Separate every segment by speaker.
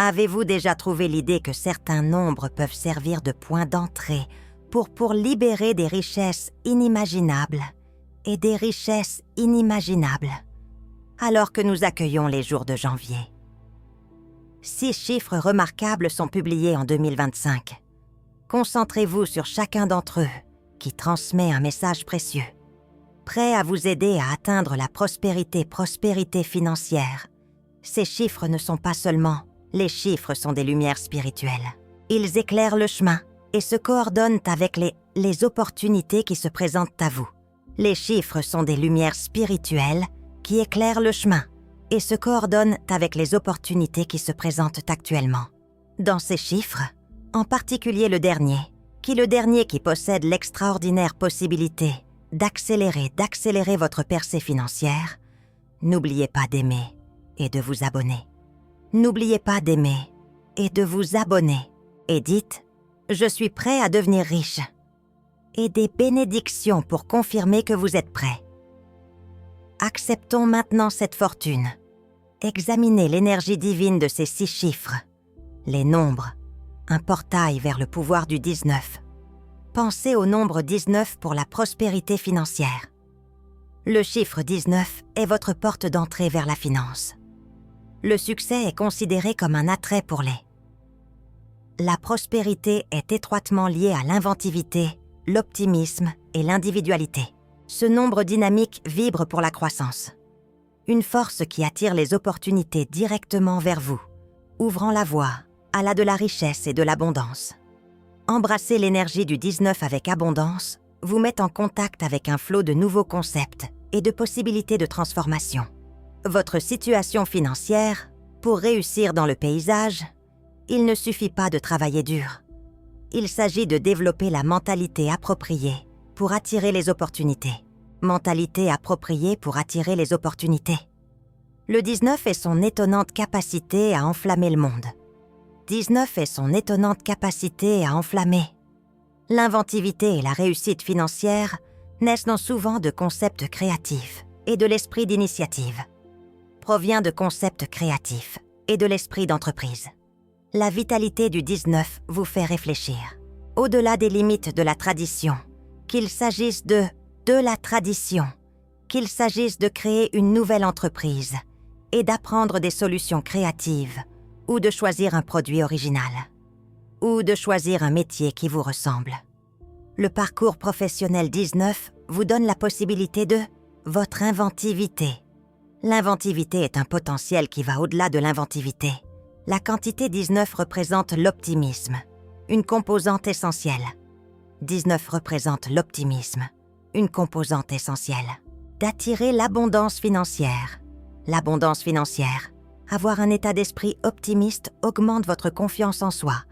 Speaker 1: Avez-vous déjà trouvé l'idée que certains nombres peuvent servir de point d'entrée pour libérer des richesses inimaginables et des richesses inimaginables, alors que nous accueillons les jours de janvier? 6 chiffres remarquables sont publiés en 2025. Concentrez-vous sur chacun d'entre eux, qui transmet un message précieux, prêt à vous aider à atteindre la prospérité financière. Ces chiffres ne sont pas seulement, les chiffres sont des lumières spirituelles. Ils éclairent le chemin et se coordonnent avec les opportunités qui se présentent à vous. Les chiffres sont des lumières spirituelles qui éclairent le chemin et se coordonnent avec les opportunités qui se présentent actuellement. Dans ces chiffres, en particulier le dernier qui possède l'extraordinaire possibilité d'accélérer votre percée financière, n'oubliez pas d'aimer et de vous abonner. N'oubliez pas d'aimer et de vous abonner et dites « Je suis prêt à devenir riche » et des bénédictions pour confirmer que vous êtes prêt. Acceptons maintenant cette fortune. Examinez l'énergie divine de ces 6 chiffres, les nombres, un portail vers le pouvoir du 19. Pensez au nombre 19 pour la prospérité financière. Le chiffre 19 est votre porte d'entrée vers la finance. Le succès est considéré comme un attrait pour les. La prospérité est étroitement liée à l'inventivité, l'optimisme et l'individualité. Ce nombre dynamique vibre pour la croissance. Une force qui attire les opportunités directement vers vous, ouvrant la voie à la de la richesse et de l'abondance. Embrasser l'énergie du 19 avec abondance vous met en contact avec un flot de nouveaux concepts et de possibilités de transformation. Votre situation financière, pour réussir dans le paysage, il ne suffit pas de travailler dur. Il s'agit de développer la mentalité appropriée pour attirer les opportunités. Mentalité appropriée pour attirer les opportunités. Le 19 est son étonnante capacité à enflammer le monde. 19 est son étonnante capacité à enflammer. L'inventivité et la réussite financière naissent non souvent de concepts créatifs et de l'esprit d'initiative. Provient de concepts créatifs et de l'esprit d'entreprise. La vitalité du 19 vous fait réfléchir, au-delà des limites de la tradition, qu'il s'agisse de la tradition, qu'il s'agisse de créer une nouvelle entreprise et d'apprendre des solutions créatives ou de choisir un produit original, ou de choisir un métier qui vous ressemble. Le parcours professionnel 19 vous donne la possibilité de votre inventivité. L'inventivité est un potentiel qui va au-delà de l'inventivité. La quantité 19 représente l'optimisme, une composante essentielle. 19 représente l'optimisme, une composante essentielle. D'attirer l'abondance financière. L'abondance financière. Avoir un état d'esprit optimiste augmente votre confiance en soi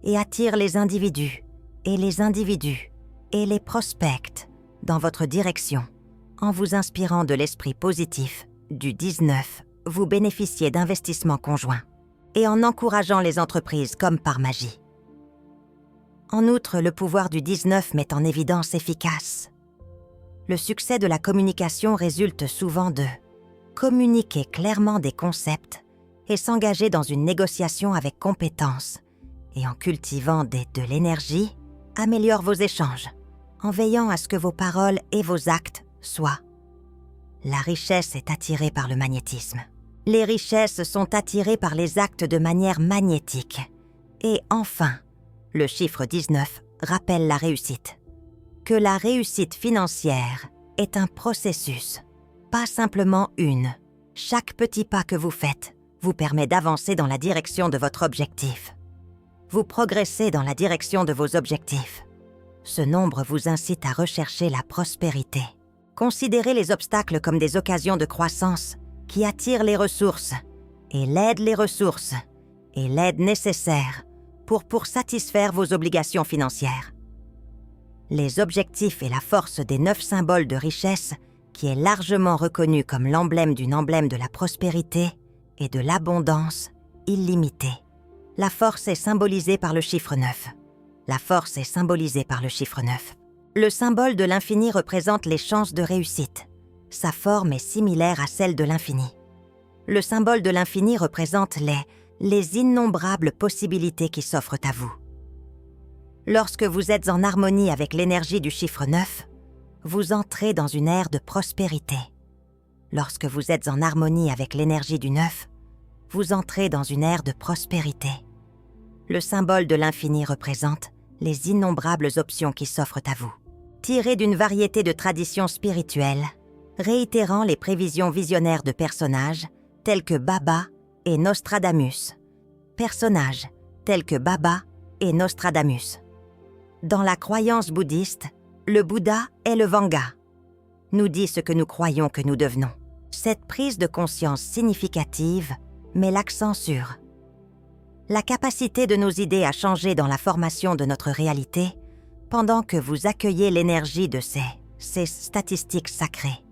Speaker 1: et attire les individus et les prospects dans votre direction. En vous inspirant de l'esprit positif du 19, vous bénéficiez d'investissements conjoints et en encourageant les entreprises comme par magie. En outre, le pouvoir du 19 met en évidence efficace. Le succès de la communication résulte souvent de communiquer clairement des concepts et s'engager dans une négociation avec compétence et en cultivant de l'énergie, améliore vos échanges, en veillant à ce que vos paroles et vos actes soient. La richesse est attirée par le magnétisme. Les richesses sont attirées par les actes de manière magnétique. Et enfin, le chiffre 19 rappelle la réussite. Que la réussite financière est un processus, pas simplement une. Chaque petit pas que vous faites vous permet d'avancer dans la direction de votre objectif. Vous progressez dans la direction de vos objectifs. Ce nombre vous incite à rechercher la prospérité. Considérez les obstacles comme des occasions de croissance qui attirent les ressources et l'aide nécessaire pour satisfaire vos obligations financières. Les objectifs et la force des 9 symboles de richesse, qui est largement reconnu comme l'emblème de la prospérité et de l'abondance illimitée. La force est symbolisée par le chiffre 9. Le symbole de l'infini représente les chances de réussite. Sa forme est similaire à celle de l'infini. Le symbole de l'infini représente les innombrables possibilités qui s'offrent à vous. Lorsque vous êtes en harmonie avec l'énergie du chiffre 9, vous entrez dans une ère de prospérité. Lorsque vous êtes en harmonie avec l'énergie du 9, vous entrez dans une ère de prospérité. Le symbole de l'infini représente les innombrables options qui s'offrent à vous. Tirées d'une variété de traditions spirituelles, réitérant les prévisions visionnaires de personnages tels que Baba et Nostradamus. Personnages tels que Baba et Nostradamus. Dans la croyance bouddhiste, le Bouddha est le Vanga, nous dit ce que nous croyons que nous devenons. Cette prise de conscience significative met l'accent sur la capacité de nos idées à changer dans la formation de notre réalité pendant que vous accueillez l'énergie de ces statistiques sacrées.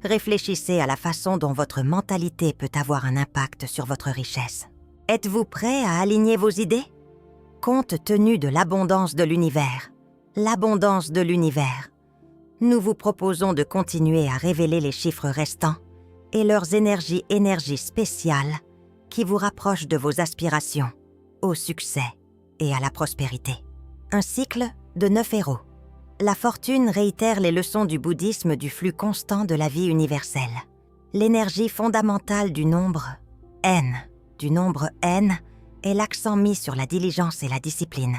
Speaker 1: Réfléchissez à la façon dont votre mentalité peut avoir un impact sur votre richesse. Êtes-vous prêt à aligner vos idées? Compte tenu de l'abondance de l'univers, nous vous proposons de continuer à révéler les chiffres restants et leurs énergies spéciales qui vous rapprochent de vos aspirations, au succès et à la prospérité. Un cycle de 9 héros. La fortune réitère les leçons du bouddhisme du flux constant de la vie universelle. L'énergie fondamentale du nombre N est l'accent mis sur la diligence et la discipline.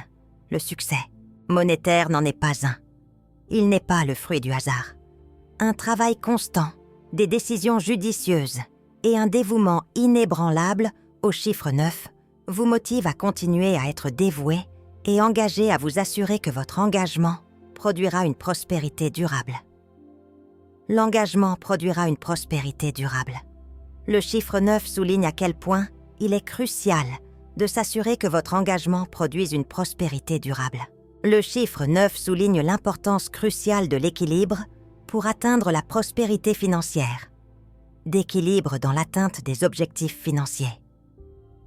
Speaker 1: Le succès monétaire n'en est pas un. Il n'est pas le fruit du hasard. Un travail constant, des décisions judicieuses et un dévouement inébranlable au chiffre 9 vous motivent à continuer à être dévoué et engagé à vous assurer que votre engagement produira une prospérité durable. L'engagement produira une prospérité durable. Le chiffre 9 souligne à quel point il est crucial de s'assurer que votre engagement produise une prospérité durable. Le chiffre 9 souligne l'importance cruciale de l'équilibre pour atteindre la prospérité financière, d'équilibre dans l'atteinte des objectifs financiers.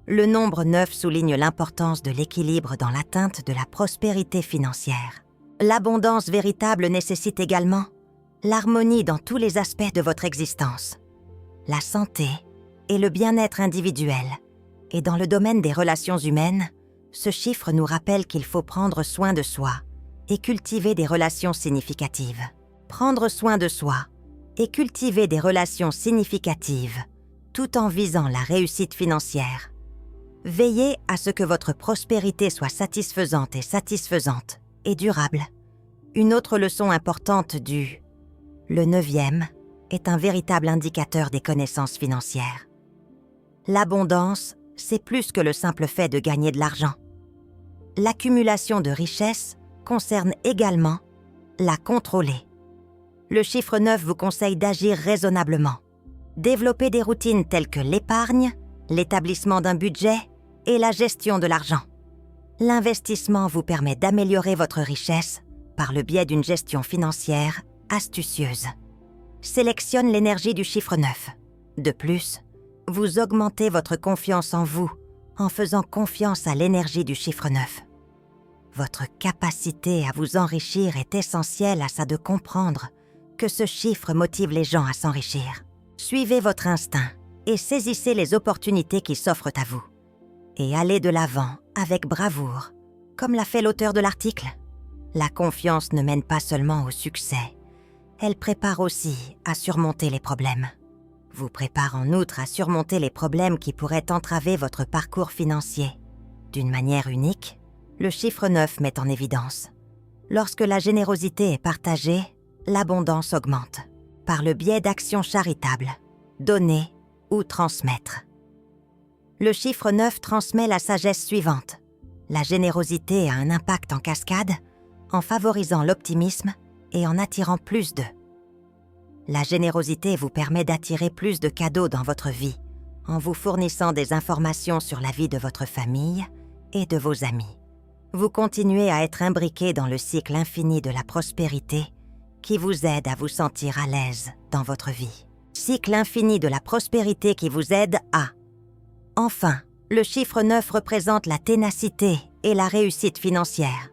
Speaker 1: Le nombre 9 souligne l'importance de l'équilibre dans l'atteinte de la prospérité financière. L'abondance véritable nécessite également l'harmonie dans tous les aspects de votre existence, la santé et le bien-être individuel. Et dans le domaine des relations humaines, ce chiffre nous rappelle qu'il faut prendre soin de soi et cultiver des relations significatives. Prendre soin de soi et cultiver des relations significatives tout en visant la réussite financière. Veillez à ce que votre prospérité soit satisfaisante et durable. Une autre leçon importante le 9e est un véritable indicateur des connaissances financières. L'abondance, c'est plus que le simple fait de gagner de l'argent. L'accumulation de richesses concerne également la contrôler. Le chiffre 9 vous conseille d'agir raisonnablement. Développer des routines telles que l'épargne, l'établissement d'un budget et la gestion de l'argent. L'investissement vous permet d'améliorer votre richesse par le biais d'une gestion financière astucieuse. Sélectionne l'énergie du chiffre 9. De plus, vous augmentez votre confiance en vous en faisant confiance à l'énergie du chiffre 9. Votre capacité à vous enrichir est essentielle à ça de comprendre que ce chiffre motive les gens à s'enrichir. Suivez votre instinct et saisissez les opportunités qui s'offrent à vous. Et allez de l'avant avec bravoure, comme l'a fait l'auteur de l'article. La confiance ne mène pas seulement au succès, elle prépare aussi à surmonter les problèmes. Vous prépare en outre à surmonter les problèmes qui pourraient entraver votre parcours financier. D'une manière unique, le chiffre 9 met en évidence. Lorsque la générosité est partagée, l'abondance augmente, par le biais d'actions charitables, donner ou transmettre. Le chiffre 9 transmet la sagesse suivante. La générosité a un impact en cascade en favorisant l'optimisme et en attirant plus d'eux. La générosité vous permet d'attirer plus de cadeaux dans votre vie en vous fournissant des informations sur la vie de votre famille et de vos amis. Vous continuez à être imbriqué dans le cycle infini de la prospérité qui vous aide à vous sentir à l'aise dans votre vie. Cycle infini de la prospérité qui vous aide à... Enfin, le chiffre 9 représente la ténacité et la réussite financière.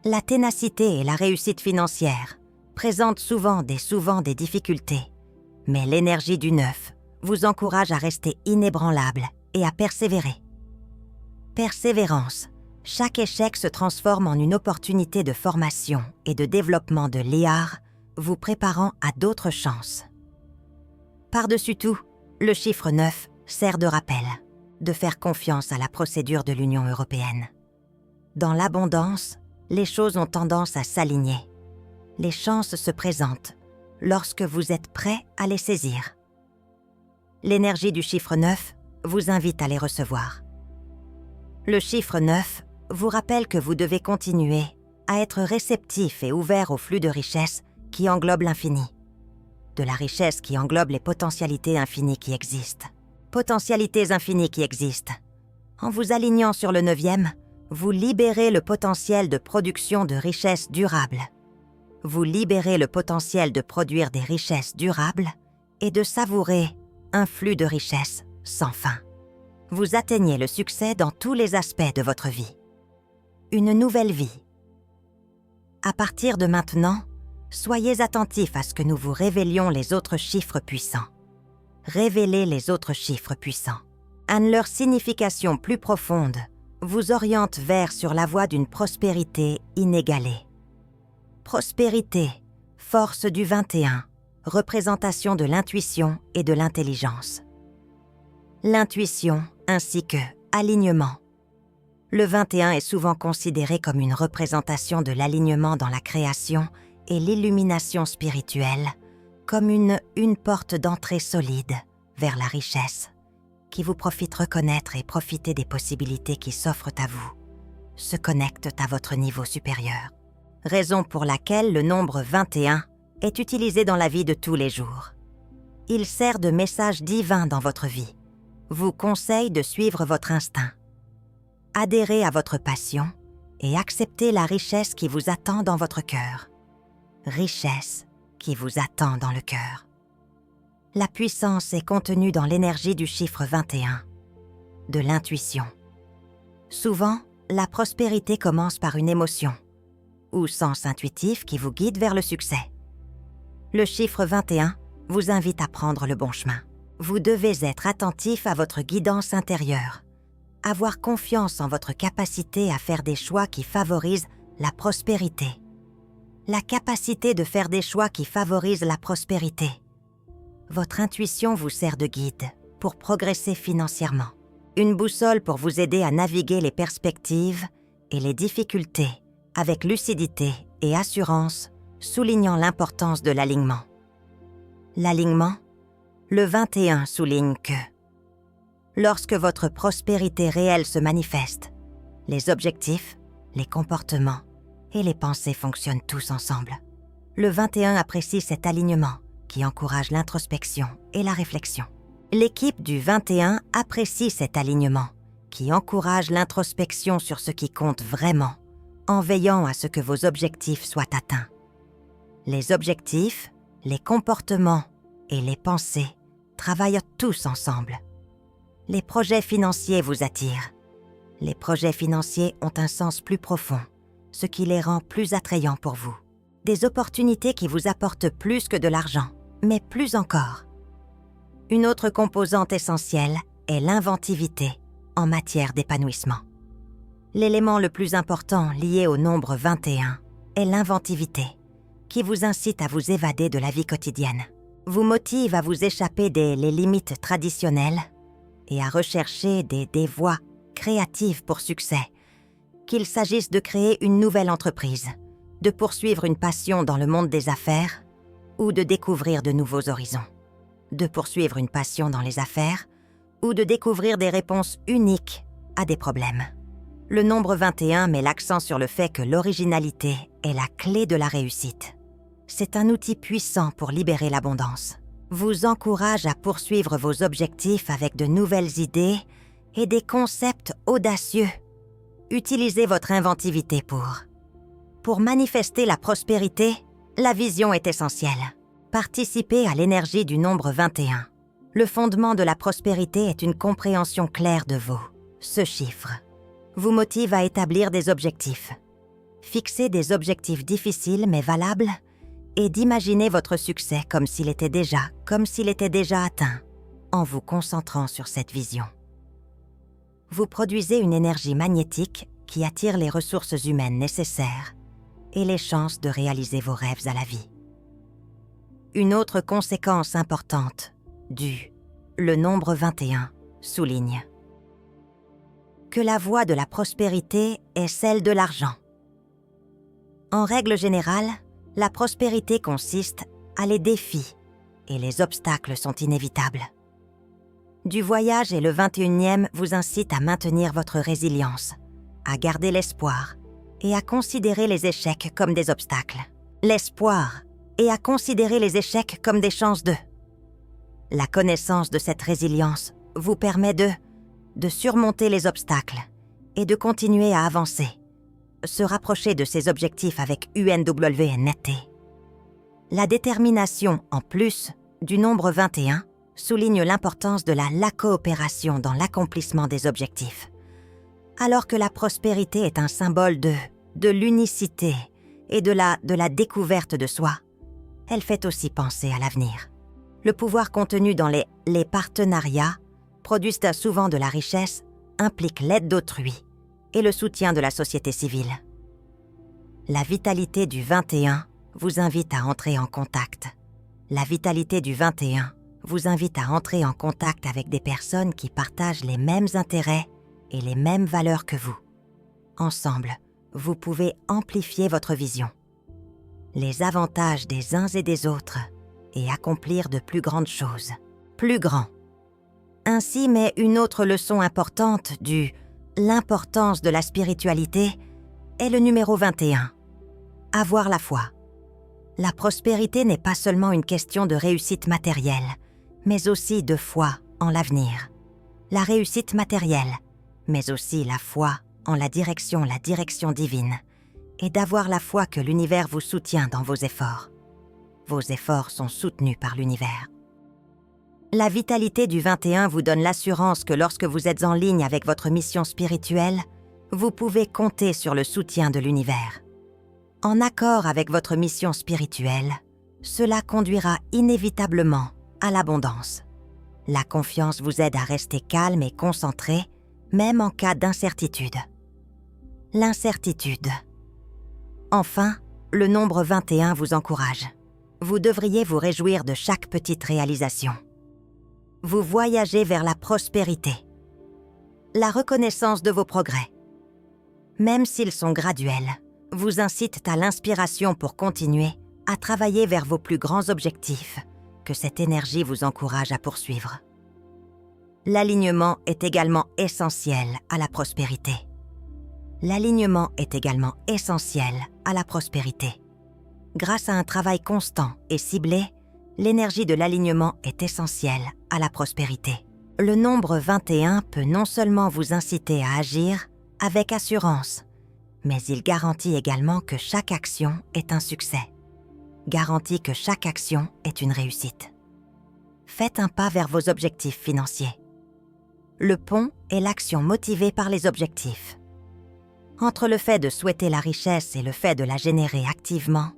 Speaker 1: La ténacité et la réussite financière présentent souvent des difficultés, mais l'énergie du 9 vous encourage à rester inébranlable et à persévérer. Persévérance. Chaque échec se transforme en une opportunité de formation et de développement de l'EAR, vous préparant à d'autres chances. Par-dessus tout, le chiffre 9 sert de rappel, de faire confiance à la procédure de l'Union européenne. Dans l'abondance, les choses ont tendance à s'aligner. Les chances se présentent lorsque vous êtes prêt à les saisir. L'énergie du chiffre 9 vous invite à les recevoir. Le chiffre 9 vous rappelle que vous devez continuer à être réceptif et ouvert au flux de richesse qui englobe l'infini. De la richesse qui englobe les potentialités infinies qui existent. Potentialités infinies qui existent. En vous alignant sur le 9e, vous libérez le potentiel de production de richesses durables. Vous libérez le potentiel de produire des richesses durables et de savourer un flux de richesses sans fin. Vous atteignez le succès dans tous les aspects de votre vie. Une nouvelle vie. À partir de maintenant, soyez attentifs à ce que nous vous révélions les autres chiffres puissants. Révélez les autres chiffres puissants. Leur signification plus profonde vous oriente sur la voie d'une prospérité inégalée. Prospérité, force du 21, représentation de l'intuition et de l'intelligence. L'intuition ainsi que alignement. Le 21 est souvent considéré comme une représentation de l'alignement dans la création et l'illumination spirituelle, comme une porte d'entrée solide vers la richesse, qui vous profite reconnaître et profiter des possibilités qui s'offrent à vous, se connectent à votre niveau supérieur. Raison pour laquelle le nombre 21 est utilisé dans la vie de tous les jours. Il sert de message divin dans votre vie, vous conseille de suivre votre instinct. Adhérez à votre passion et acceptez la richesse qui vous attend dans votre cœur. Richesse qui vous attend dans le cœur. La puissance est contenue dans l'énergie du chiffre 21, de l'intuition. Souvent, la prospérité commence par une émotion ou sens intuitif qui vous guide vers le succès. Le chiffre 21 vous invite à prendre le bon chemin. Vous devez être attentif à votre guidance intérieure, avoir confiance en votre capacité à faire des choix qui favorisent la prospérité. La capacité de faire des choix qui favorisent la prospérité. Votre intuition vous sert de guide pour progresser financièrement. Une boussole pour vous aider à naviguer les perspectives et les difficultés avec lucidité et assurance, soulignant l'importance de l'alignement. L'alignement, le 21 souligne que lorsque votre prospérité réelle se manifeste, les objectifs, les comportements et les pensées fonctionnent tous ensemble. Le 21 apprécie cet alignement qui encourage l'introspection et la réflexion. L'équipe du 21 apprécie cet alignement qui encourage l'introspection sur ce qui compte vraiment, en veillant à ce que vos objectifs soient atteints. Les objectifs, les comportements et les pensées travaillent tous ensemble. Les projets financiers vous attirent. Les projets financiers ont un sens plus profond, ce qui les rend plus attrayants pour vous. Des opportunités qui vous apportent plus que de l'argent, mais plus encore. Une autre composante essentielle est l'inventivité en matière d'épanouissement. L'élément le plus important lié au nombre 21 est l'inventivité, qui vous incite à vous évader de la vie quotidienne, vous motive à vous échapper des limites traditionnelles et à rechercher des voies créatives pour succès, qu'il s'agisse de créer une nouvelle entreprise, de poursuivre une passion dans le monde des affaires ou de découvrir de nouveaux horizons. De poursuivre une passion dans les affaires ou de découvrir des réponses uniques à des problèmes. Le nombre 21 met l'accent sur le fait que l'originalité est la clé de la réussite. C'est un outil puissant pour libérer l'abondance. Vous encourage à poursuivre vos objectifs avec de nouvelles idées et des concepts audacieux. Utilisez votre inventivité pour manifester la prospérité, la vision est essentielle. Participez à l'énergie du nombre 21. Le fondement de la prospérité est une compréhension claire de ce chiffre. Vous motive à établir des objectifs. Fixez des objectifs difficiles mais valables et d'imaginer votre succès comme s'il était déjà atteint, en vous concentrant sur cette vision. vous produisez une énergie magnétique qui attire les ressources humaines nécessaires et les chances de réaliser vos rêves à la vie. Une autre conséquence importante le nombre 21 souligne que la voie de la prospérité est celle de l'argent. En règle générale, la prospérité consiste à les défis et les obstacles sont inévitables. Du voyage et le 21e vous incite à maintenir votre résilience, à garder l'espoir et à considérer les échecs comme des obstacles. L'espoir et à considérer les échecs comme des chances de. La connaissance de cette résilience vous permet de surmonter les obstacles et de continuer à avancer, se rapprocher de ses objectifs avec UNWNT. La détermination, en plus, du nombre 21 souligne l'importance de la coopération dans l'accomplissement des objectifs. Alors que la prospérité est un symbole de l'unicité et de la découverte de soi, elle fait aussi penser à l'avenir. Le pouvoir contenu dans les partenariats produisent souvent de la richesse, implique l'aide d'autrui et le soutien de la société civile. La vitalité du 21 vous invite à entrer en contact. La vitalité du 21 vous invite à entrer en contact avec des personnes qui partagent les mêmes intérêts et les mêmes valeurs que vous. Ensemble, vous pouvez amplifier votre vision, les avantages des uns et des autres et accomplir de plus grandes choses. Plus grand. Ainsi, mais une autre leçon importante l'importance de la spiritualité est le numéro 21. Avoir la foi. La prospérité n'est pas seulement une question de réussite matérielle, mais aussi de foi en l'avenir. La réussite matérielle, mais aussi la foi en la direction divine, et d'avoir la foi que l'univers vous soutient dans vos efforts. Vos efforts sont soutenus par l'univers. La vitalité du 21 vous donne l'assurance que lorsque vous êtes en ligne avec votre mission spirituelle, vous pouvez compter sur le soutien de l'univers. En accord avec votre mission spirituelle, cela conduira inévitablement à l'abondance. La confiance vous aide à rester calme et concentré, même en cas d'incertitude. L'incertitude. Enfin, le nombre 21 vous encourage. Vous devriez vous réjouir de chaque petite réalisation. Vous voyagez vers la prospérité. La reconnaissance de vos progrès, même s'ils sont graduels, vous incitent à l'inspiration pour continuer à travailler vers vos plus grands objectifs, que cette énergie vous encourage à poursuivre. L'alignement est également essentiel à la prospérité. L'alignement est également essentiel à la prospérité. Grâce à un travail constant et ciblé, l'énergie de l'alignement est essentielle à la prospérité. Le nombre 21 peut non seulement vous inciter à agir avec assurance, mais il garantit également que chaque action est un succès. Garantit que chaque action est une réussite. Faites un pas vers vos objectifs financiers. Le pont est l'action motivée par les objectifs. Entre le fait de souhaiter la richesse et le fait de la générer activement,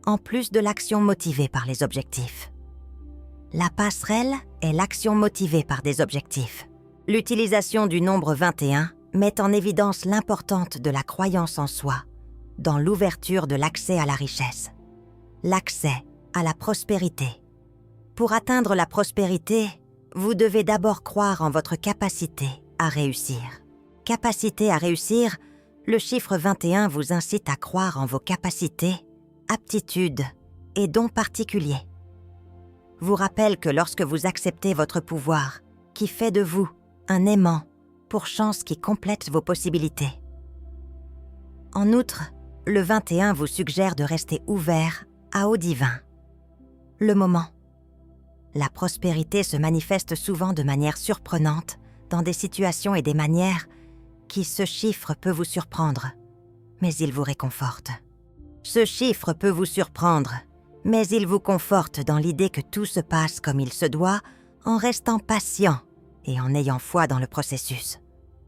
Speaker 1: en plus de l'action motivée par les objectifs. La passerelle est l'action motivée par des objectifs. L'utilisation du nombre 21 met en évidence l'importance de la croyance en soi, dans l'ouverture de l'accès à la richesse, l'accès à la prospérité. Pour atteindre la prospérité, vous devez d'abord croire en votre capacité à réussir. Capacité à réussir, le chiffre 21 vous incite à croire en vos capacités, aptitudes et dons particuliers. Vous rappelle que lorsque vous acceptez votre pouvoir, qui fait de vous un aimant pour chance qui complète vos possibilités. En outre, le 21 vous suggère de rester ouvert au divin. Le moment. La prospérité se manifeste souvent de manière surprenante dans des situations et des manières qui ce chiffre peut vous surprendre, mais il vous réconforte. Ce chiffre peut vous surprendre, mais il vous conforte dans l'idée que tout se passe comme il se doit en restant patient et en ayant foi dans le processus.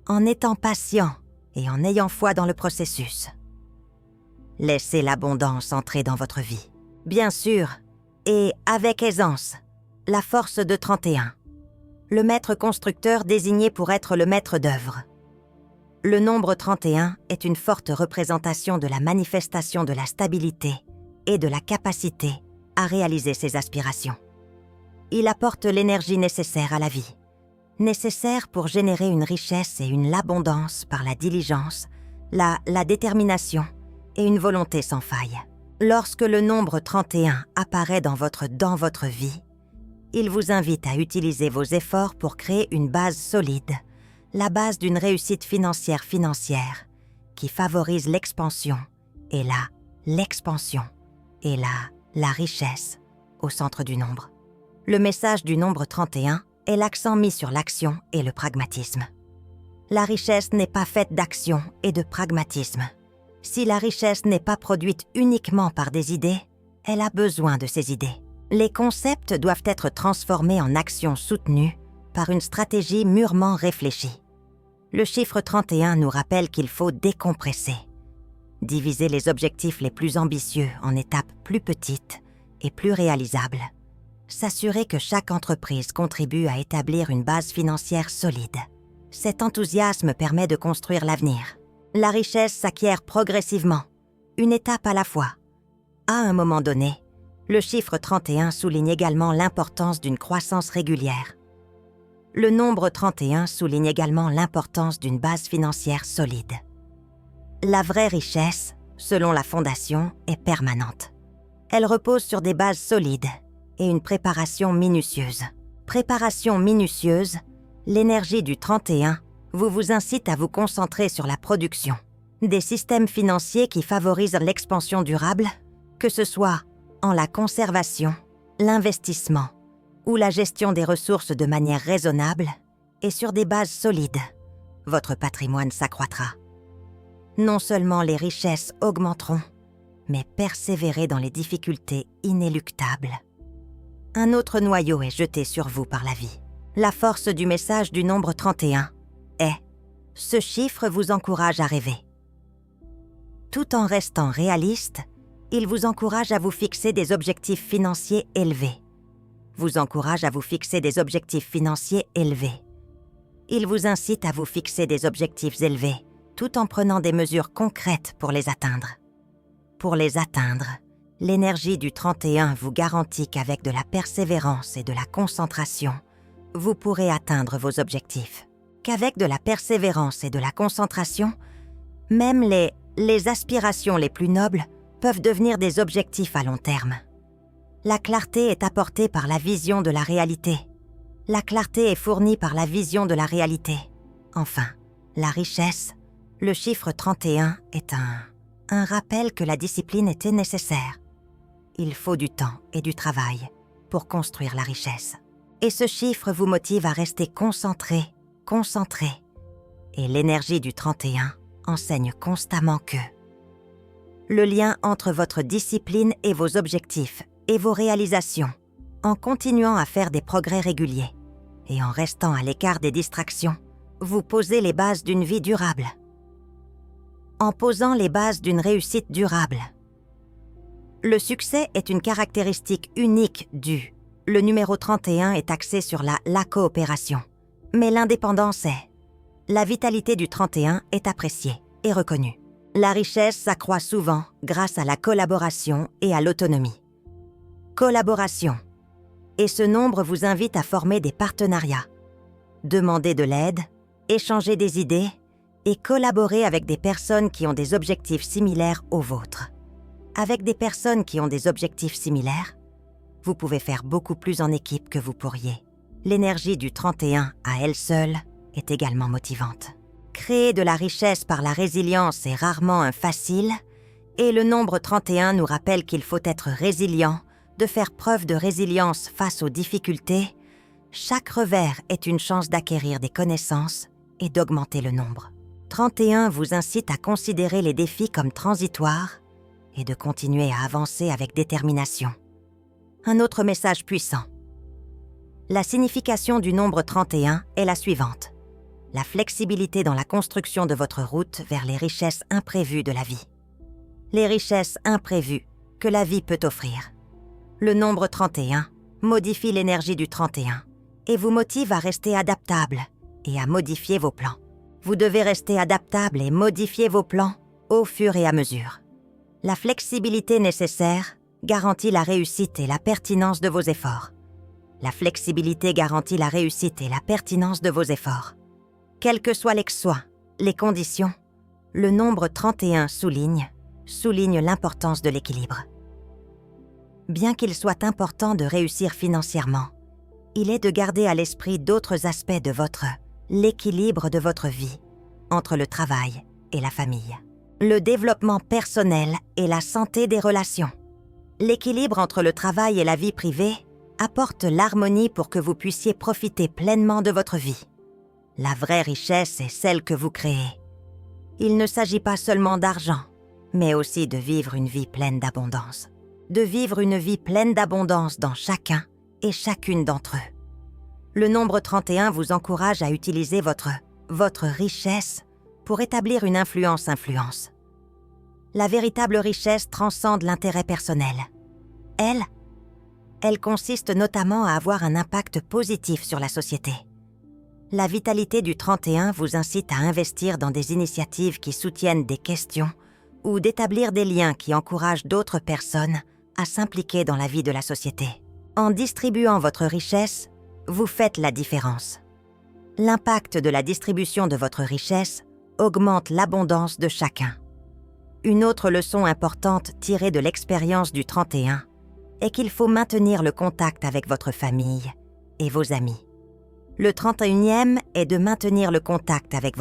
Speaker 1: En étant patient et en ayant foi dans le processus. Laissez l'abondance entrer dans votre vie. Bien sûr, et avec aisance, la force de 31. Le maître constructeur désigné pour être le maître d'œuvre. Le nombre 31 est une forte représentation de la manifestation de la stabilité et de la capacité à réaliser ses aspirations. Il apporte l'énergie nécessaire à la vie, nécessaire pour générer une richesse et une abondance par la diligence, la détermination et une volonté sans faille. Lorsque le nombre 31 apparaît dans votre vie, il vous invite à utiliser vos efforts pour créer une base solide, la base d'une réussite financière qui favorise l'expansion et la richesse au centre du nombre. Le message du nombre 31 est l'accent mis sur l'action et le pragmatisme. La richesse n'est pas faite d'action et de pragmatisme. Si la richesse n'est pas produite uniquement par des idées, elle a besoin de ces idées. Les concepts doivent être transformés en actions soutenues par une stratégie mûrement réfléchie. Le chiffre 31 nous rappelle qu'il faut décompresser, diviser les objectifs les plus ambitieux en étapes plus petites et plus réalisables, s'assurer que chaque entreprise contribue à établir une base financière solide. Cet enthousiasme permet de construire l'avenir. La richesse s'acquiert progressivement, une étape à la fois. À un moment donné, le chiffre 31 souligne également l'importance d'une croissance régulière. Le nombre 31 souligne également l'importance d'une base financière solide. La vraie richesse, selon la Fondation, est permanente. Elle repose sur des bases solides et une préparation minutieuse. Préparation minutieuse, l'énergie du 31 vous incite à vous concentrer sur la production. Des systèmes financiers qui favorisent l'expansion durable, que ce soit en la conservation, l'investissement ou la gestion des ressources de manière raisonnable et sur des bases solides, votre patrimoine s'accroîtra. Non seulement les richesses augmenteront, mais persévérez dans les difficultés inéluctables. Un autre noyau est jeté sur vous par la vie. La force du message du nombre 31 est « Ce chiffre vous encourage à rêver ». Tout en restant réaliste, il vous encourage à vous fixer des objectifs financiers élevés. Il vous incite à vous fixer des objectifs élevés, tout en prenant des mesures concrètes pour les atteindre. Pour les atteindre, l'énergie du 31 vous garantit qu'avec de la persévérance et de la concentration, vous pourrez atteindre vos objectifs. Qu'avec de la persévérance et de la concentration, même les aspirations les plus nobles peuvent devenir des objectifs à long terme. La clarté est apportée par la vision de la réalité. La clarté est fournie par la vision de la réalité. Enfin, la richesse, le chiffre 31 est un rappel que la discipline était nécessaire. Il faut du temps et du travail pour construire la richesse. Et ce chiffre vous motive à rester concentré. Et l'énergie du 31 enseigne constamment que le lien entre votre discipline et vos objectifs et vos réalisations, en continuant à faire des progrès réguliers et en restant à l'écart des distractions, vous posez les bases d'une vie durable. En posant les bases d'une réussite durable. Le succès est une caractéristique unique du. Le numéro 31 est axé sur la coopération. Mais l'indépendance est. La vitalité du 31 est appréciée et reconnue. La richesse s'accroît souvent grâce à la collaboration et à l'autonomie. Collaboration. Et ce nombre vous invite à former des partenariats. Demander de l'aide, échanger des idées et collaborer avec des personnes qui ont des objectifs similaires aux vôtres. Avec des personnes qui ont des objectifs similaires, vous pouvez faire beaucoup plus en équipe que vous pourriez. L'énergie du 31 à elle seule est également motivante. Créer de la richesse par la résilience est rarement un facile, et le nombre 31 nous rappelle qu'il faut être résilient, de faire preuve de résilience face aux difficultés. Chaque revers est une chance d'acquérir des connaissances et d'augmenter le nombre. 31 vous incite à considérer les défis comme transitoires et de continuer à avancer avec détermination. Un autre message puissant. La signification du nombre 31 est la suivante. La flexibilité dans la construction de votre route vers les richesses imprévues de la vie. Les richesses imprévues que la vie peut offrir. Le nombre 31 modifie l'énergie du 31 et vous motive à rester adaptable et à modifier vos plans. Vous devez rester adaptable et modifier vos plans au fur et à mesure. La flexibilité nécessaire garantit la réussite et la pertinence de vos efforts. La flexibilité garantit la réussite et la pertinence de vos efforts. Quels que soient les conditions, le nombre 31 souligne l'importance de l'équilibre. Bien qu'il soit important de réussir financièrement, il est de garder à l'esprit d'autres aspects de l'équilibre de votre vie, entre le travail et la famille, le développement personnel et la santé des relations. L'équilibre entre le travail et la vie privée apporte l'harmonie pour que vous puissiez profiter pleinement de votre vie. La vraie richesse est celle que vous créez. Il ne s'agit pas seulement d'argent, mais aussi de vivre une vie pleine d'abondance. De vivre une vie pleine d'abondance dans chacun et chacune d'entre eux. Le nombre 31 vous encourage à utiliser votre richesse pour établir une influence. La véritable richesse transcende l'intérêt personnel. Elle consiste notamment à avoir un impact positif sur la société. La vitalité du 31 vous incite à investir dans des initiatives qui soutiennent des questions ou d'établir des liens qui encouragent d'autres personnes à s'impliquer dans la vie de la société. En distribuant votre richesse, vous faites la différence. L'impact de la distribution de votre richesse augmente l'abondance de chacun. Une autre leçon importante tirée de l'expérience du 31 est qu'il faut maintenir le contact avec votre famille et vos amis. Le 31e est de maintenir le contact avec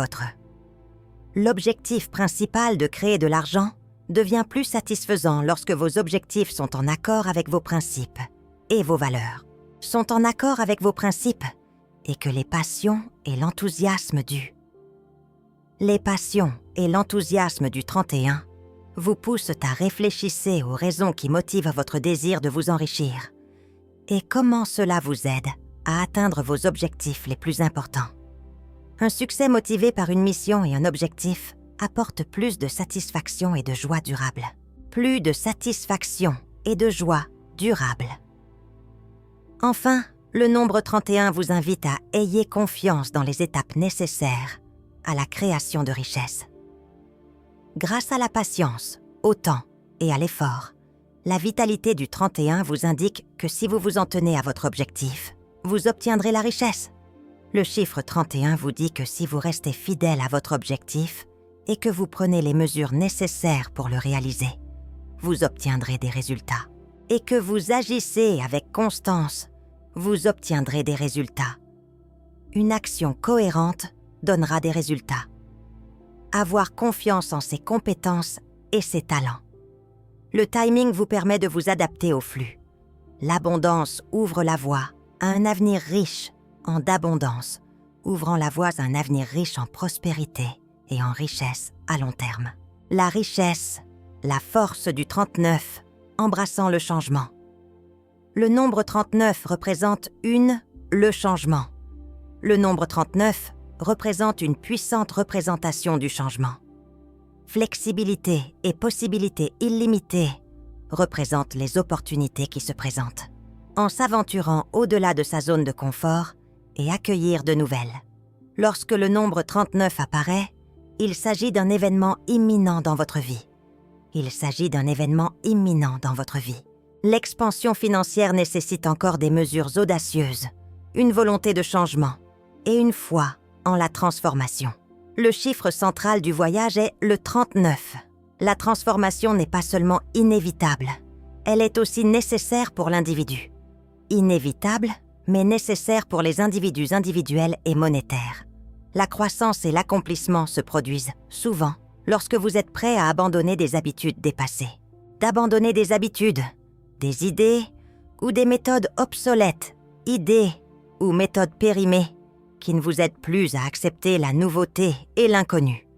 Speaker 1: L'objectif principal de créer de l'argent devient plus satisfaisant lorsque vos objectifs sont en accord avec vos principes et vos valeurs. Sont en accord avec vos principes et que les passions et l'enthousiasme du 31 vous poussent à réfléchir aux raisons qui motivent votre désir de vous enrichir et comment cela vous aide à atteindre vos objectifs les plus importants. Un succès motivé par une mission et un objectif apporte plus de satisfaction et de joie durable. Plus de satisfaction et de joie durable. Enfin, le nombre 31 vous invite à ayez confiance dans les étapes nécessaires à la création de richesses. Grâce à la patience, au temps et à l'effort, la vitalité du 31 vous indique que si vous vous en tenez à votre objectif, vous obtiendrez la richesse. Le chiffre 31 vous dit que si vous restez fidèle à votre objectif et que vous prenez les mesures nécessaires pour le réaliser, vous obtiendrez des résultats. Et que vous agissez avec constance, vous obtiendrez des résultats. Une action cohérente donnera des résultats. Avoir confiance en ses compétences et ses talents. Le timing vous permet de vous adapter au flux. L'abondance ouvre la voie à un avenir riche en d'abondance, ouvrant la voie à un avenir riche en prospérité et en richesse à long terme. La richesse, la force du 39, embrassant le changement. Le nombre 39 représente le changement. Le nombre 39 représente une puissante représentation du changement. Flexibilité et possibilités illimitées représentent les opportunités qui se présentent, en s'aventurant au-delà de sa zone de confort et accueillir de nouvelles. Lorsque le nombre 39 apparaît, il s'agit d'un événement imminent dans votre vie. L'expansion financière nécessite encore des mesures audacieuses, une volonté de changement et une foi en la transformation. Le chiffre central du voyage est le 39. La transformation n'est pas seulement inévitable, elle est aussi nécessaire pour l'individu. Inévitable, mais nécessaire pour les individus individuels et monétaires. La croissance et l'accomplissement se produisent souvent lorsque vous êtes prêt à abandonner des habitudes dépassées. D'abandonner des habitudes, des idées ou des méthodes obsolètes, idées ou méthodes périmées qui ne vous aident plus à accepter la nouveauté et l'inconnu.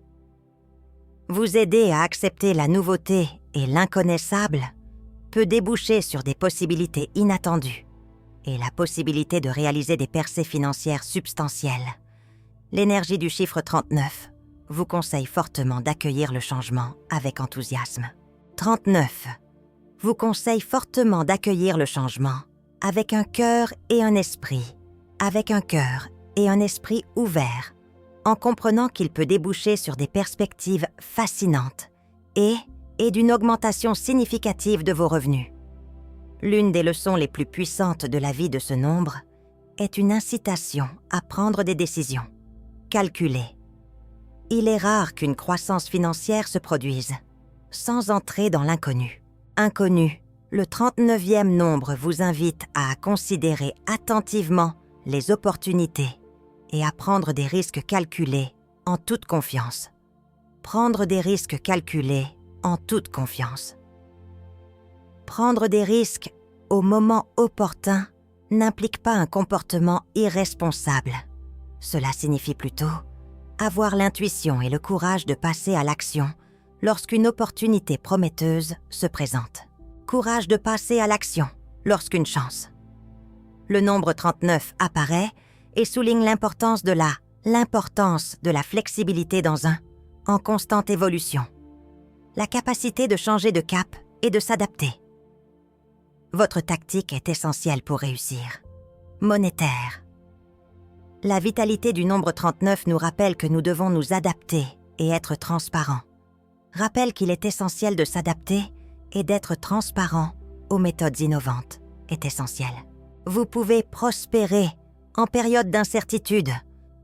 Speaker 1: Vous aider à accepter la nouveauté et l'inconnaissable peut déboucher sur des possibilités inattendues et la possibilité de réaliser des percées financières substantielles. L'énergie du chiffre 39 vous conseille fortement d'accueillir le changement avec enthousiasme. 39 vous conseille fortement d'accueillir le changement avec un cœur et un esprit ouverts en comprenant qu'il peut déboucher sur des perspectives fascinantes et d'une augmentation significative de vos revenus. L'une des leçons les plus puissantes de la vie de ce nombre est une incitation à prendre des décisions calculées. Il est rare qu'une croissance financière se produise sans entrer dans l'inconnu. Inconnu, le 39e nombre vous invite à considérer attentivement les opportunités et à prendre des risques calculés en toute confiance. Prendre des risques calculés en toute confiance. Prendre des risques au moment opportun n'implique pas un comportement irresponsable. Cela signifie plutôt avoir l'intuition et le courage de passer à l'action lorsqu'une opportunité prometteuse se présente. Courage de passer à l'action lorsqu'une chance. Le nombre 39 apparaît et souligne l'importance de la flexibilité dans en constante évolution. La capacité de changer de cap et de s'adapter. Votre tactique est essentielle pour réussir. Monétaire. La vitalité du nombre 39 nous rappelle que nous devons nous adapter et être transparents. Rappelle qu'il est essentiel de s'adapter et d'être transparent aux méthodes innovantes est essentiel. Vous pouvez prospérer en période d'incertitude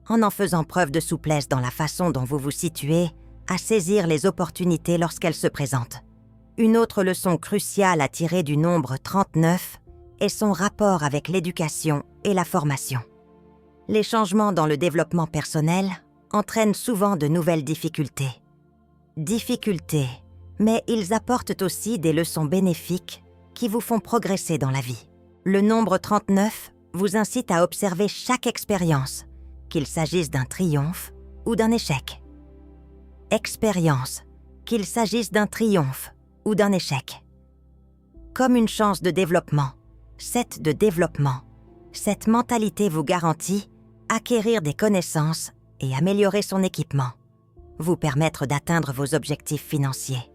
Speaker 1: en faisant preuve de souplesse dans la façon dont vous vous situez à saisir les opportunités lorsqu'elles se présentent. Une autre leçon cruciale à tirer du nombre 39 est son rapport avec l'éducation et la formation. Les changements dans le développement personnel entraînent souvent de nouvelles difficultés. Mais ils apportent aussi des leçons bénéfiques qui vous font progresser dans la vie. Le nombre 39 vous incite à observer chaque expérience, qu'il s'agisse d'un triomphe ou d'un échec. Expérience, qu'il s'agisse d'un triomphe ou d'un échec. Comme une chance de développement, cette mentalité vous garantit acquérir des connaissances et améliorer son équipement, vous permettre d'atteindre vos objectifs financiers.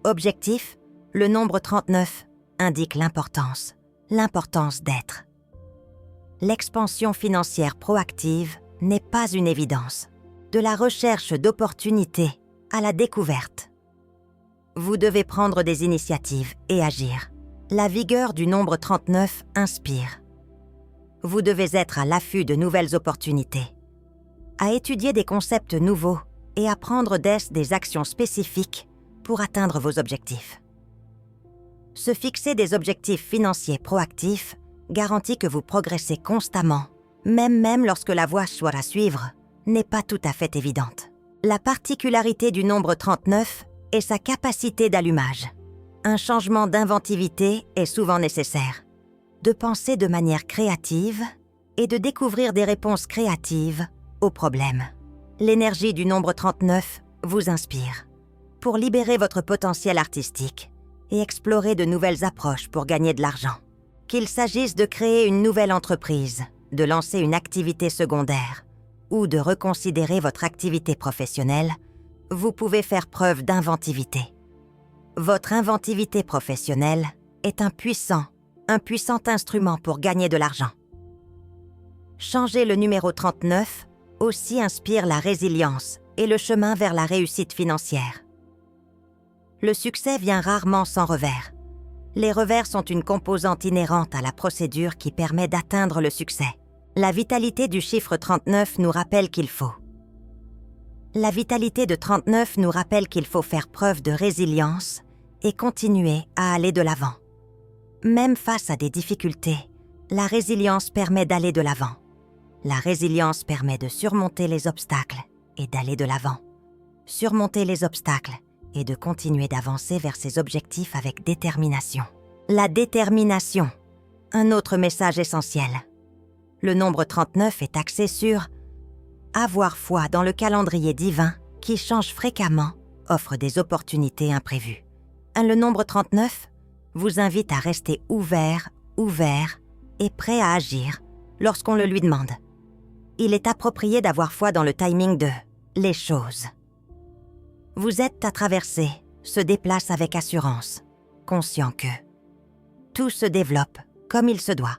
Speaker 1: Objectif, le nombre 39 indique l'importance d'être. L'expansion financière proactive n'est pas une évidence. De la recherche d'opportunités à la découverte. Vous devez prendre des initiatives et agir. La vigueur du nombre 39 inspire. Vous devez être à l'affût de nouvelles opportunités, à étudier des concepts nouveaux et à prendre des actions spécifiques pour atteindre vos objectifs. Se fixer des objectifs financiers proactifs garantit que vous progressez constamment, même lorsque la voie à suivre n'est pas tout à fait évidente. La particularité du nombre 39 est sa capacité d'allumage. Un changement d'inventivité est souvent nécessaire. De penser de manière créative et de découvrir des réponses créatives aux problèmes. L'énergie du nombre 39 vous inspire pour libérer votre potentiel artistique et explorer de nouvelles approches pour gagner de l'argent. Qu'il s'agisse de créer une nouvelle entreprise, de lancer une activité secondaire ou de reconsidérer votre activité professionnelle, vous pouvez faire preuve d'inventivité. Votre inventivité professionnelle est un puissant instrument pour gagner de l'argent. Changer le numéro 39 aussi inspire la résilience et le chemin vers la réussite financière. Le succès vient rarement sans revers. Les revers sont une composante inhérente à la procédure qui permet d'atteindre le succès. La vitalité du chiffre 39 nous rappelle qu'il faut. La vitalité de 39 nous rappelle qu'il faut faire preuve de résilience et continuer à aller de l'avant. Même face à des difficultés, la résilience permet d'aller de l'avant. La résilience permet de surmonter les obstacles et d'aller de l'avant. Surmonter les obstacles et de continuer d'avancer vers ses objectifs avec détermination. La détermination, un autre message essentiel. Le nombre 39 est axé sur avoir foi dans le calendrier divin qui change fréquemment, offre des opportunités imprévues. Le nombre 39 vous invite à rester ouvert et prêt à agir lorsqu'on le lui demande. Il est approprié d'avoir foi dans le timing de les choses. Vous êtes à traverser, se déplace avec assurance, conscient que tout se développe comme il se doit.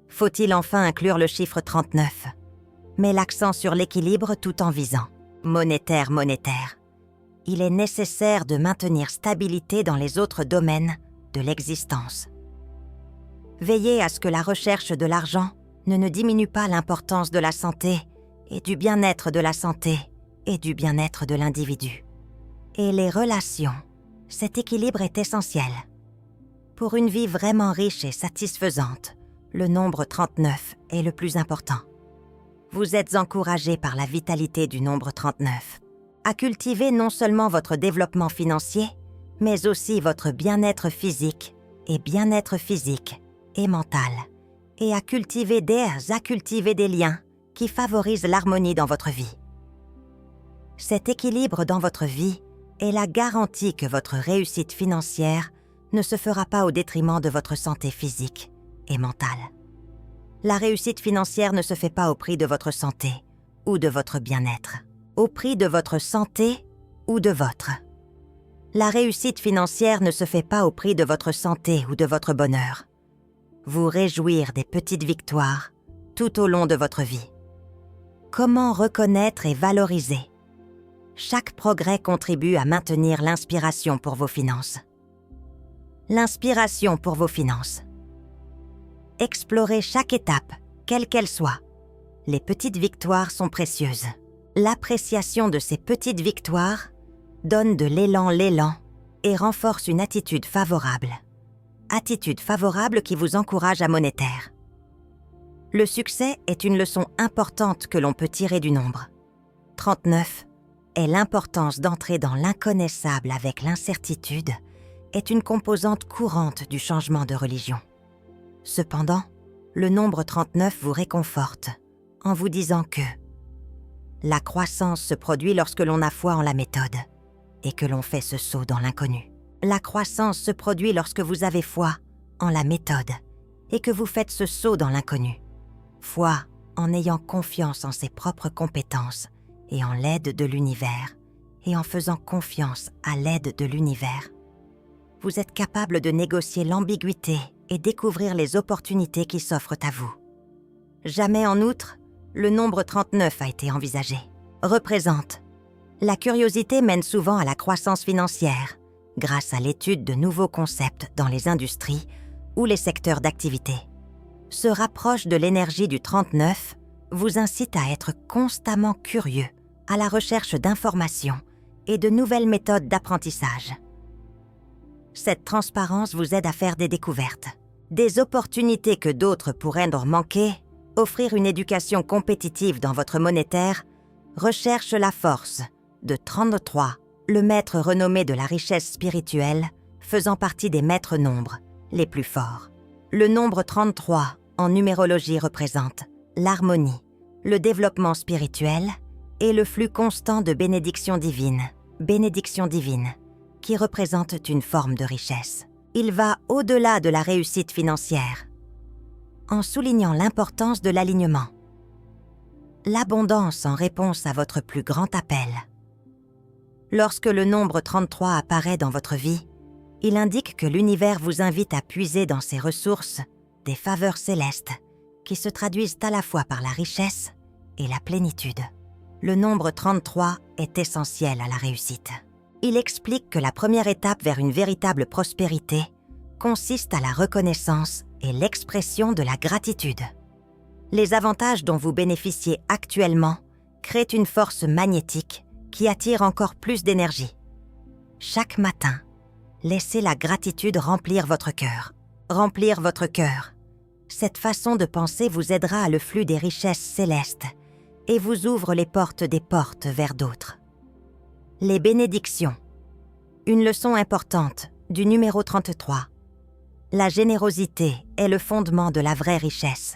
Speaker 1: Faut-il enfin inclure le chiffre 39 ? met l'accent sur l'équilibre tout en visant. Monétaire, monétaire. Il est nécessaire de maintenir stabilité dans les autres domaines de l'existence. Veillez à ce que la recherche de l'argent ne diminue pas l'importance de la santé et du bien-être de la santé et du bien-être de l'individu. Et les relations, cet équilibre est essentiel. Pour une vie vraiment riche et satisfaisante, le nombre 39 est le plus important. Vous êtes encouragé par la vitalité du nombre 39 à cultiver non seulement votre développement financier, mais aussi votre bien-être physique et mental, et à cultiver des liens qui favorisent l'harmonie dans votre vie. Cet équilibre dans votre vie est la garantie que votre réussite financière ne se fera pas au détriment de votre santé physique et mentale. La réussite financière ne se fait pas au prix de votre santé ou de votre bien-être, au prix de votre santé ou de votre. La réussite financière ne se fait pas au prix de votre santé ou de votre bonheur. Vous réjouir des petites victoires tout au long de votre vie. Comment reconnaître et valoriser? Chaque progrès contribue à maintenir l'inspiration pour vos finances. L'inspiration pour vos finances. Explorez chaque étape, quelle qu'elle soit. Les petites victoires sont précieuses. L'appréciation de ces petites victoires donne de l'élan et renforce une attitude favorable. Attitude favorable qui vous encourage à monétaire. Le succès est une leçon importante que l'on peut tirer du nombre. 39 est l'importance d'entrer dans l'inconnaissable avec l'incertitude est une composante courante du changement de religion. Cependant, le nombre 39 vous réconforte en vous disant que la croissance se produit lorsque l'on a foi en la méthode et que l'on fait ce saut dans l'inconnu. La croissance se produit lorsque vous avez foi en la méthode et que vous faites ce saut dans l'inconnu. Foi en ayant confiance en ses propres compétences et en l'aide de l'univers, et en faisant confiance à l'aide de l'univers. Vous êtes capable de négocier l'ambiguïté et découvrir les opportunités qui s'offrent à vous. Jamais en outre, le nombre 39 a été envisagé. Représente. La curiosité mène souvent à la croissance financière, grâce à l'étude de nouveaux concepts dans les industries ou les secteurs d'activité. Se rapproche de l'énergie du 39 vous incite à être constamment curieux, à la recherche d'informations et de nouvelles méthodes d'apprentissage. Cette transparence vous aide à faire des découvertes, des opportunités que d'autres pourraient leur manquer, offrir une éducation compétitive dans votre monétaire, recherche la force de 33, le maître renommé de la richesse spirituelle, faisant partie des maîtres nombres les plus forts. Le nombre 33 en numérologie représente l'harmonie, le développement spirituel et le flux constant de bénédictions divines, qui représentent une forme de richesse. Il va au-delà de la réussite financière, en soulignant l'importance de l'alignement. L'abondance en réponse à votre plus grand appel. Lorsque le nombre 33 apparaît dans votre vie, il indique que l'univers vous invite à puiser dans ses ressources des faveurs célestes qui se traduisent à la fois par la richesse et la plénitude. Le nombre 33 est essentiel à la réussite. Il explique que la première étape vers une véritable prospérité consiste à la reconnaissance et l'expression de la gratitude. Les avantages dont vous bénéficiez actuellement créent une force magnétique qui attire encore plus d'énergie. Chaque matin, laissez la gratitude remplir votre cœur. Remplir votre cœur. Cette façon de penser vous aidera à le flux des richesses célestes et vous ouvre les portes des portes vers d'autres. Les bénédictions. Une leçon importante du numéro 33. La générosité est le fondement de la vraie richesse.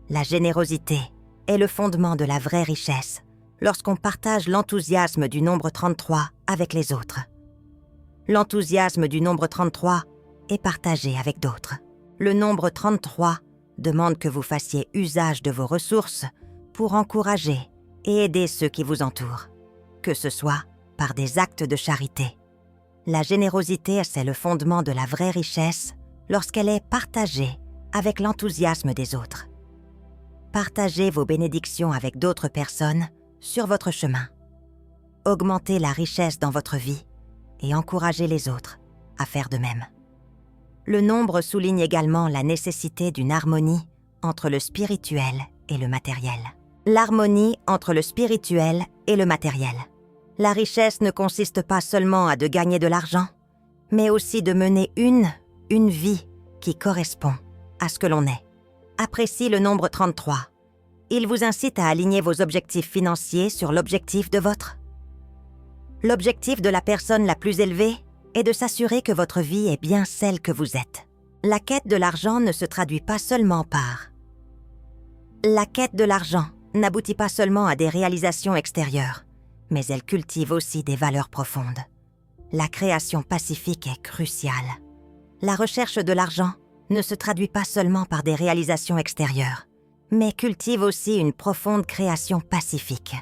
Speaker 1: La générosité est le fondement de la vraie richesse lorsqu'on partage l'enthousiasme du nombre 33 avec les autres. L'enthousiasme du nombre 33 est partagé avec d'autres. Le nombre 33 demande que vous fassiez usage de vos ressources pour encourager et aider ceux qui vous entourent, que ce soit par des actes de charité. La générosité, c'est le fondement de la vraie richesse lorsqu'elle est partagée avec l'enthousiasme des autres. Partagez vos bénédictions avec d'autres personnes sur votre chemin. Augmentez la richesse dans votre vie et encouragez les autres à faire de même. Le nombre souligne également la nécessité d'une harmonie entre le spirituel et le matériel. L'harmonie entre le spirituel et le matériel. La richesse ne consiste pas seulement à de gagner de l'argent, mais aussi de mener une vie qui correspond à ce que l'on est. Apprécie le nombre 33. Il vous incite à aligner vos objectifs financiers sur l'objectif de votre. L'objectif de la personne la plus élevée est de s'assurer que votre vie est bien celle que vous êtes. La quête de l'argent ne se traduit pas seulement par. La quête de l'argent n'aboutit pas seulement à des réalisations extérieures, mais elle cultive aussi des valeurs profondes. La création pacifique est cruciale. La recherche de l'argent ne se traduit pas seulement par des réalisations extérieures, mais cultive aussi une profonde création pacifique.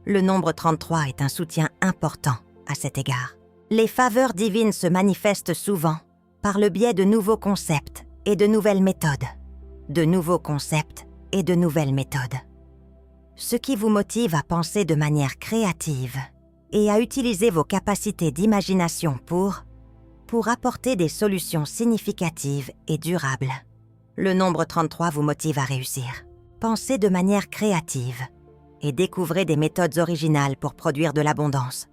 Speaker 1: Le nombre 33 est un soutien important à cet égard. Les faveurs divines se manifestent souvent par le biais de nouveaux concepts et de nouvelles méthodes. De nouveaux concepts et de nouvelles méthodes. Ce qui vous motive à penser de manière créative et à utiliser vos capacités d'imagination pour apporter des solutions significatives et durables. Le nombre 33 vous motive à réussir. Pensez de manière créative et découvrez des méthodes originales pour produire de l'abondance.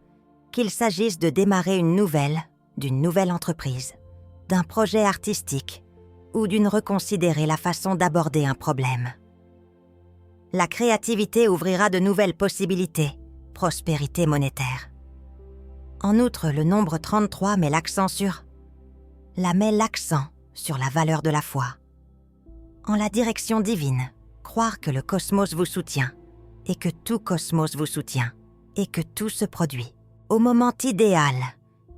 Speaker 1: Qu'il s'agisse de démarrer d'une nouvelle entreprise, d'un projet artistique ou d'une reconsidérer la façon d'aborder un problème. La créativité ouvrira de nouvelles possibilités, prospérité monétaire. En outre, le nombre 33 met l'accent sur la valeur de la foi. En la direction divine, croire que le cosmos vous soutient, et que tout cosmos vous soutient, et que tout se produit au moment idéal,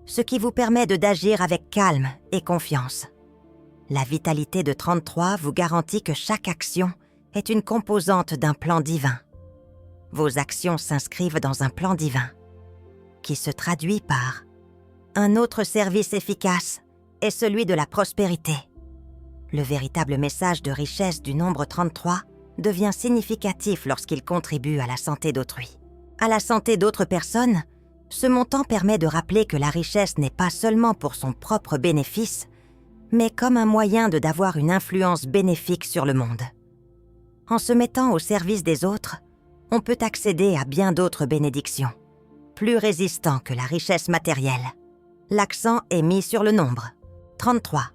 Speaker 1: ce qui vous permet d'agir avec calme et confiance. La vitalité de 33 vous garantit que chaque action est une composante d'un plan divin. Vos actions s'inscrivent dans un plan divin, qui se traduit par un autre service efficace est celui de la prospérité. Le véritable message de richesse du nombre 33 devient significatif lorsqu'il contribue à la santé d'autrui. À la santé d'autres personnes, ce montant permet de rappeler que la richesse n'est pas seulement pour son propre bénéfice, mais comme un moyen d'avoir une influence bénéfique sur le monde. En se mettant au service des autres, on peut accéder à bien d'autres bénédictions, plus résistants que la richesse matérielle. L'accent est mis sur le nombre 33.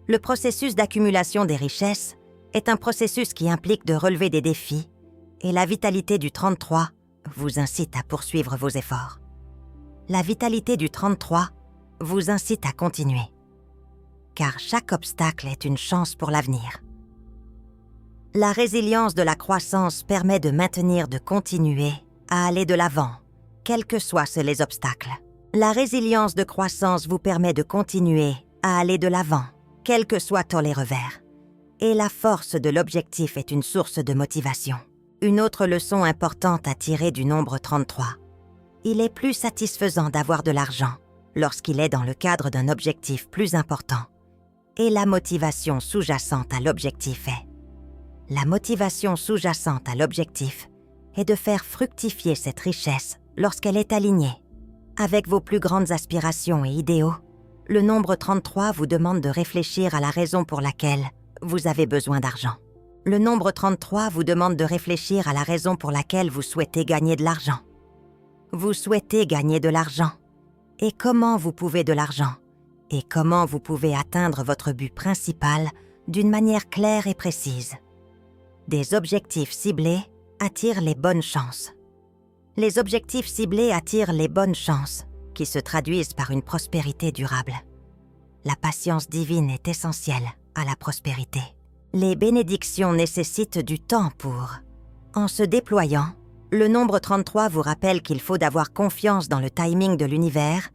Speaker 1: Le processus d'accumulation des richesses est un processus qui implique de relever des défis, et la vitalité du 33 vous incite à poursuivre vos efforts. La vitalité du 33 vous incite à continuer, car chaque obstacle est une chance pour l'avenir. La résilience de la croissance permet de continuer à aller de l'avant, quels que soient les obstacles. La résilience de croissance vous permet de continuer à aller de l'avant, quels que soient les revers. Et la force de l'objectif est une source de motivation. Une autre leçon importante à tirer du nombre 33. Il est plus satisfaisant d'avoir de l'argent lorsqu'il est dans le cadre d'un objectif plus important. Et la motivation sous-jacente à l'objectif est. La motivation sous-jacente à l'objectif est de faire fructifier cette richesse lorsqu'elle est alignée. Avec vos plus grandes aspirations et idéaux, le nombre 33 vous demande de réfléchir à la raison pour laquelle vous avez besoin d'argent. Le nombre 33 vous demande de réfléchir à la raison pour laquelle vous souhaitez gagner de l'argent. Vous souhaitez gagner de l'argent. Et comment vous pouvez de l'argent? Et comment vous pouvez atteindre votre but principal d'une manière claire et précise? Des objectifs ciblés attirent les bonnes chances. Les objectifs ciblés attirent les bonnes chances, qui se traduisent par une prospérité durable. La patience divine est essentielle à la prospérité. Les bénédictions nécessitent du temps pour. En se déployant, le nombre 33 vous rappelle qu'il faut avoir confiance dans le timing de l'univers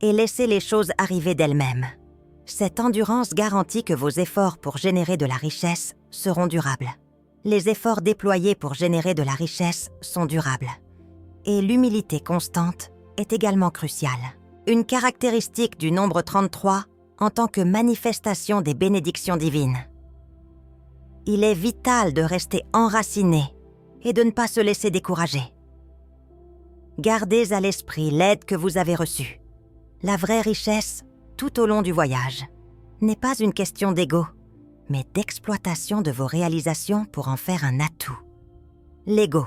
Speaker 1: et laisser les choses arriver d'elles-mêmes. Cette endurance garantit que vos efforts pour générer de la richesse seront durables. Les efforts déployés pour générer de la richesse sont durables. Et l'humilité constante est également cruciale. Une caractéristique du nombre 33 en tant que manifestation des bénédictions divines. Il est vital de rester enraciné et de ne pas se laisser décourager. Gardez à l'esprit l'aide que vous avez reçue. La vraie richesse, tout au long du voyage, n'est pas une question d'ego, mais d'exploitation de vos réalisations pour en faire un atout. L'ego,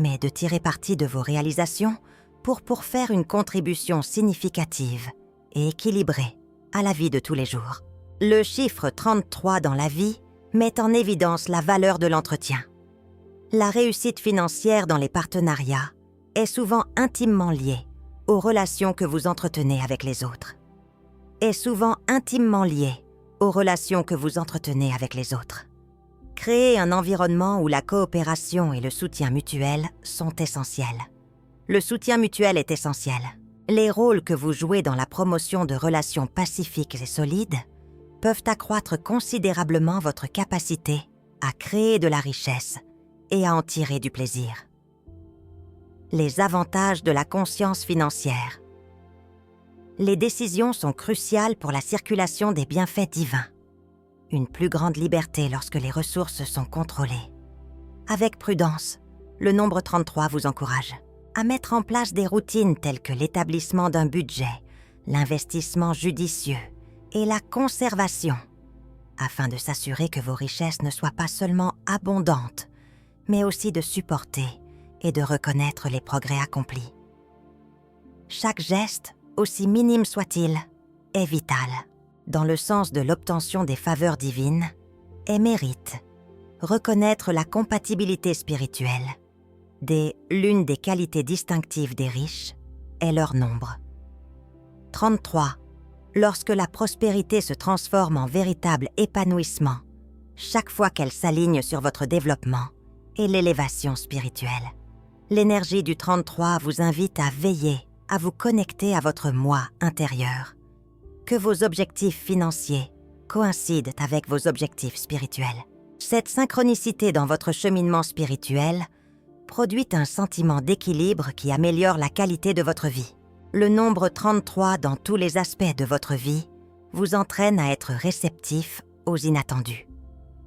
Speaker 1: mais de tirer parti de vos réalisations pour faire une contribution significative et équilibrée à la vie de tous les jours. Le chiffre 33 dans la vie met en évidence la valeur de l'entretien. La réussite financière dans les partenariats est souvent intimement liée aux relations que vous entretenez avec les autres. Créez un environnement où la coopération et le soutien mutuel sont essentiels. Le soutien mutuel est essentiel. Les rôles que vous jouez dans la promotion de relations pacifiques et solides peuvent accroître considérablement votre capacité à créer de la richesse et à en tirer du plaisir. Les avantages de la conscience financière. Les décisions sont cruciales pour la circulation des bienfaits divins. Une plus grande liberté lorsque les ressources sont contrôlées. Avec prudence, le nombre 33 vous encourage à mettre en place des routines telles que l'établissement d'un budget, l'investissement judicieux et la conservation, afin de s'assurer que vos richesses ne soient pas seulement abondantes, mais aussi de supporter et de reconnaître les progrès accomplis. Chaque geste, aussi minime soit-il, est vital, dans le sens de l'obtention des faveurs divines, et mérite reconnaître la compatibilité spirituelle. L'une des qualités distinctives des riches est leur nombre. 33. Lorsque la prospérité se transforme en véritable épanouissement, chaque fois qu'elle s'aligne sur votre développement et l'élévation spirituelle. L'énergie du 33 vous invite à veiller, à vous connecter à votre moi intérieur. Que vos objectifs financiers coïncident avec vos objectifs spirituels. Cette synchronicité dans votre cheminement spirituel produit un sentiment d'équilibre qui améliore la qualité de votre vie. Le nombre 33 dans tous les aspects de votre vie vous entraîne à être réceptif aux inattendus.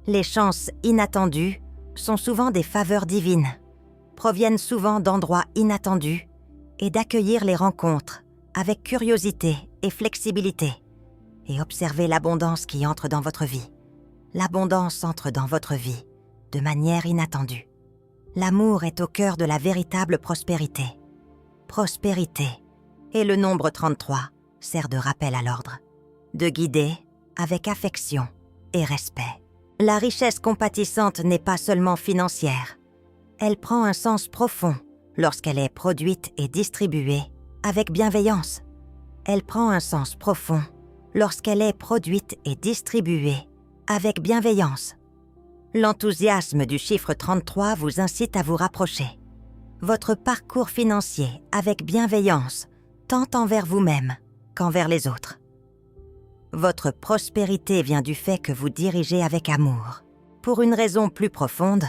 Speaker 1: Les chances inattendues sont souvent des faveurs divines, proviennent souvent d'endroits inattendus et d'accueillir les rencontres avec curiosité et flexibilité et observer l'abondance qui entre dans votre vie. L'abondance entre dans votre vie de manière inattendue. L'amour est au cœur de la véritable prospérité. Prospérité et le nombre 33 sert de rappel à l'ordre, de guider avec affection et respect. La richesse compatissante n'est pas seulement financière. Elle prend un sens profond lorsqu'elle est produite et distribuée avec bienveillance. Elle prend un sens profond lorsqu'elle est produite et distribuée avec bienveillance. L'enthousiasme du chiffre 33 vous incite à vous rapprocher. Votre parcours financier avec bienveillance, tant envers vous-même qu'envers les autres. Votre prospérité vient du fait que vous dirigez avec amour. Pour une raison plus profonde,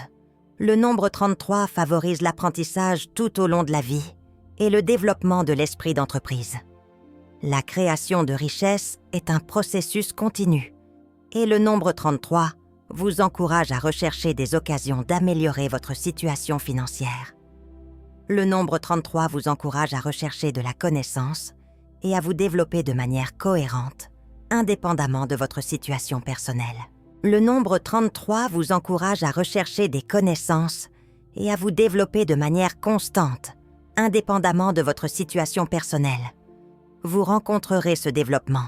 Speaker 1: le nombre 33 favorise l'apprentissage tout au long de la vie et le développement de l'esprit d'entreprise. La création de richesses est un processus continu et le nombre 33 vous encourage à rechercher des occasions d'améliorer votre situation financière. Le nombre 33 vous encourage à rechercher de la connaissance et à vous développer de manière cohérente, indépendamment de votre situation personnelle. Le nombre 33 vous encourage à rechercher des connaissances et à vous développer de manière constante, indépendamment de votre situation personnelle. Vous rencontrerez ce développement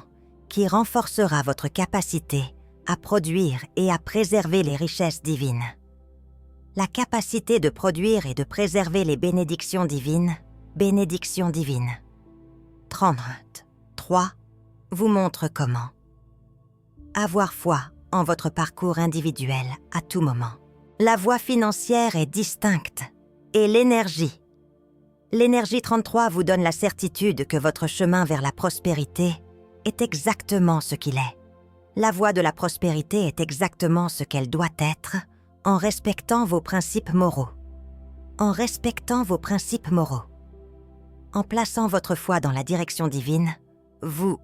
Speaker 1: qui renforcera votre capacité à produire et à préserver les richesses divines. La capacité de produire et de préserver les bénédictions divines, 33 vous montre comment. Avoir foi en votre parcours individuel à tout moment. La voie financière est distincte et l'énergie 33 vous donne la certitude que votre chemin vers la prospérité est exactement ce qu'il est. La voie de la prospérité est exactement ce qu'elle doit être en respectant vos principes moraux. En plaçant votre foi dans la direction divine, vous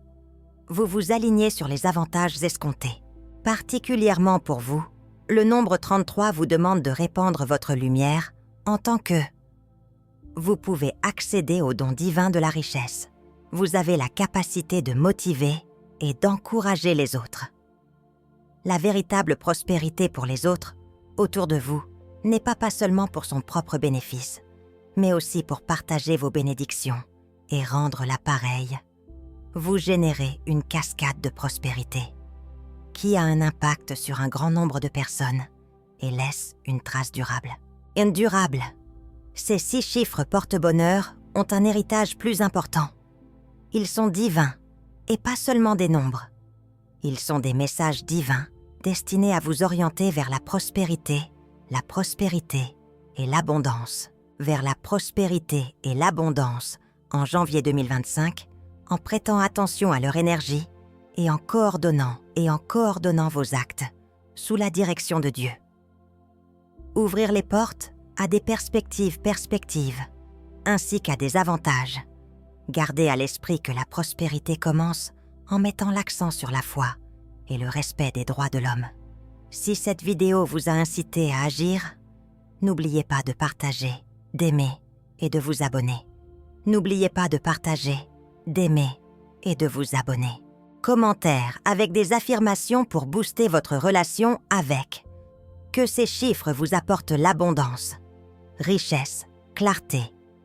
Speaker 1: vous alignez sur les avantages escomptés. Particulièrement pour vous, le nombre 33 vous demande de répandre votre lumière en tant que... Vous pouvez accéder au don divin de la richesse. Vous avez la capacité de motiver et d'encourager les autres. La véritable prospérité pour les autres, autour de vous, n'est pas seulement pour son propre bénéfice, mais aussi pour partager vos bénédictions et rendre l'appareil. Vous générez une cascade de prospérité qui a un impact sur un grand nombre de personnes et laisse une trace durable. Indurable. Ces 6 chiffres porte-bonheur ont un héritage plus important. Ils sont divins et pas seulement des nombres. Ils sont des messages divins destinés à vous orienter vers la prospérité et l'abondance. Vers la prospérité et l'abondance en janvier 2025, en prêtant attention à leur énergie et en coordonnant vos actes sous la direction de Dieu. Ouvrir les portes à des perspectives, ainsi qu'à des avantages. Gardez à l'esprit que la prospérité commence en mettant l'accent sur la foi et le respect des droits de l'homme. Si cette vidéo vous a incité à agir, n'oubliez pas de partager, d'aimer et de vous abonner. N'oubliez pas de partager, d'aimer et de vous abonner. Commentaires avec des affirmations pour booster votre relation avec. Que ces chiffres vous apportent l'abondance, richesse, clarté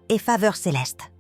Speaker 1: et faveur céleste.